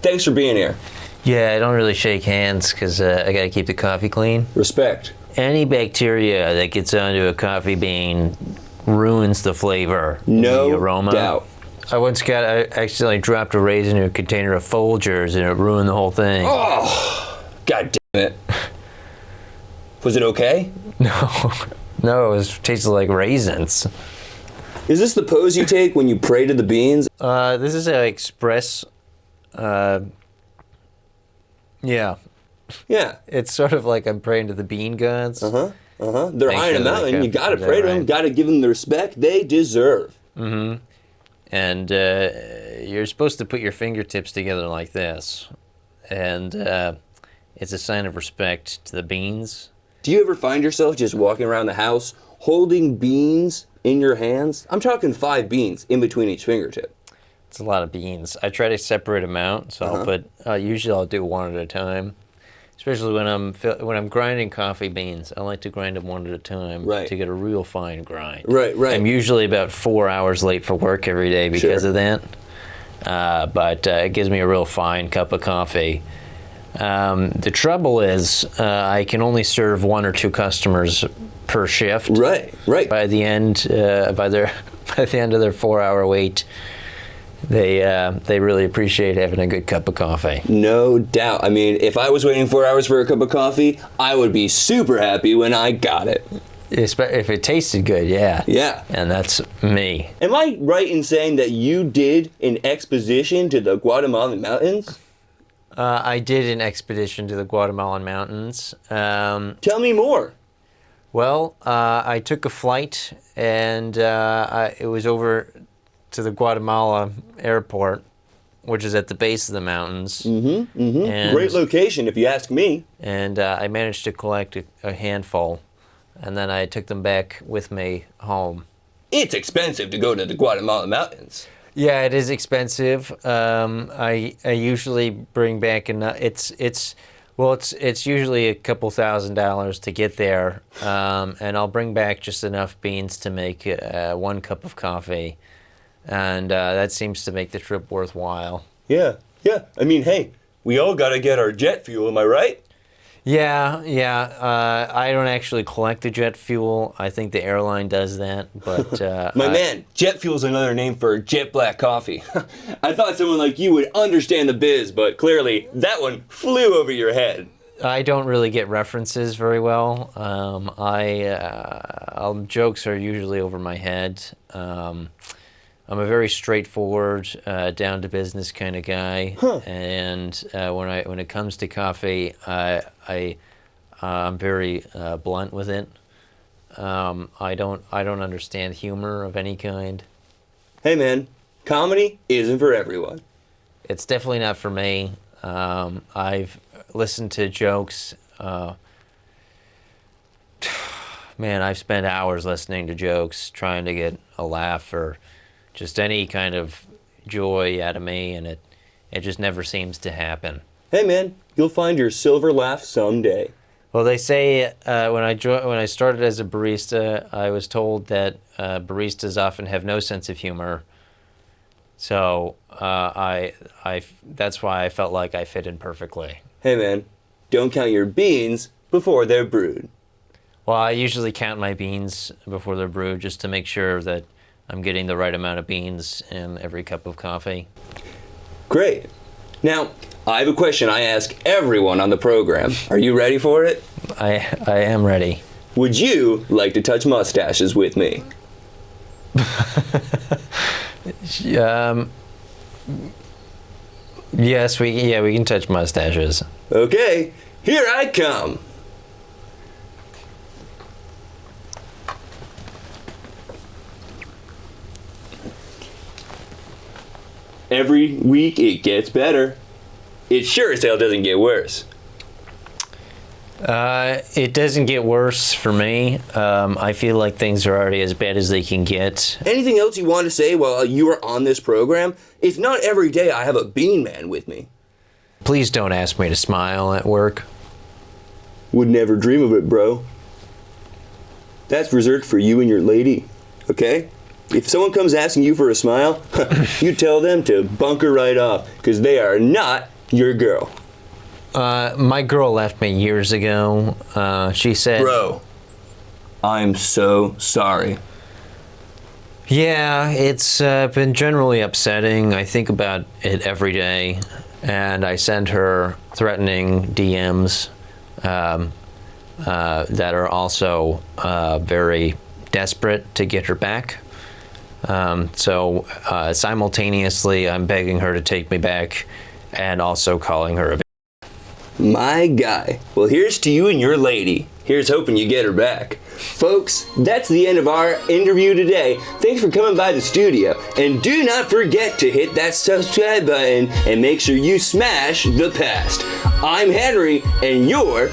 Thanks for being here. Yeah, I don't really shake hands because I got to keep the coffee clean. Respect. Any bacteria that gets onto a coffee bean ruins the flavor, No the aroma. doubt. I accidentally dropped a raisin in a container of Folgers and it ruined the whole thing. Oh, God damn it. Was it okay? No, it tasted like raisins. Is this the pose you take when you pray to the beans? This is an express. Yeah. Yeah. It's sort of like I'm praying to the bean gods. They're high in a mountain. You gotta Is that pray to them. right? Gotta give them the respect they deserve. Mm-hmm. And you're supposed to put your fingertips together like this. And it's a sign of respect to the beans. Do you ever find yourself just walking around the house holding beans in your hands? I'm talking 5 beans in between each fingertip. It's a lot of beans. I try to separate them out, so I'll put. Usually, I'll do one at a time. Especially when I'm grinding coffee beans, I like to grind them one at a time to get a real fine grind. Right. I'm usually about 4 hours late for work every day because of that. But it gives me a real fine cup of coffee. The trouble is, I can only serve 1 or 2 customers per shift. Right. By the end, by the end of their 4-hour wait, they really appreciate having a good cup of coffee. No doubt. I mean, if I was waiting 4 hours for a cup of coffee, I would be super happy when I got it. If it tasted good, yeah. Yeah. And that's me. Am I right in saying that you did an expedition to the Guatemalan mountains? I did an expedition to the Guatemalan mountains. Tell me more. Well, I took a flight, and it was over to the Guatemala airport, which is at the base of the mountains. And, great location, if you ask me. And I managed to collect a handful, and then I took them back with me home. It's expensive to go to the Guatemala mountains. Yeah, it is expensive. I usually bring back enough. It's usually a couple $1,000s to get there, and I'll bring back just enough beans to make 1 cup of coffee. And that seems to make the trip worthwhile. Yeah. I mean, hey, we all gotta get our jet fuel, am I right? Yeah. I don't actually collect the jet fuel. I think the airline does that, but... man, jet fuel's another name for jet black coffee. I thought someone like you would understand the biz, but clearly that one flew over your head. I don't really get references very well. Jokes are usually over my head. I'm a very straightforward, down to business kind of guy, and when it comes to coffee, I'm very blunt with it. I don't understand humor of any kind. Hey man, comedy isn't for everyone. It's definitely not for me. I've listened to jokes. Man, I've spent hours listening to jokes, trying to get a laugh or just any kind of joy out of me, and it just never seems to happen. Hey man, you'll find your silver laugh someday. Well, they say when I started as a barista, I was told that baristas often have no sense of humor. So that's why I felt like I fit in perfectly. Hey man, don't count your beans before they're brewed. Well, I usually count my beans before they're brewed just to make sure that I'm getting the right amount of beans in every cup of coffee. Great. Now, I have a question I ask everyone on the program. Are you ready for it? I am ready. Would you like to touch mustaches with me? Yes, we can touch mustaches. Okay, here I come. Every week it gets better. It sure as hell doesn't get worse. It doesn't get worse for me. I feel like things are already as bad as they can get. Anything else you want to say while you are on this program? It's not every day I have a bean man with me. Please don't ask me to smile at work. Would never dream of it, bro. That's reserved for you and your lady, okay? if someone comes asking you for a smile, you tell them to bunker right off, because they are not your girl. My girl left me years ago. She said... Bro, I'm so sorry. Yeah, it's been generally upsetting. I think about it every day, and I send her threatening DMs that are also very desperate to get her back. So simultaneously, I'm begging her to take me back and also calling her a... My guy. Well, here's to you and your lady. Here's hoping you get her back. Folks, that's the end of our interview today. Thanks for coming by the studio. And do not forget to hit that subscribe button and make sure you smash the past. I'm Henry, and you're...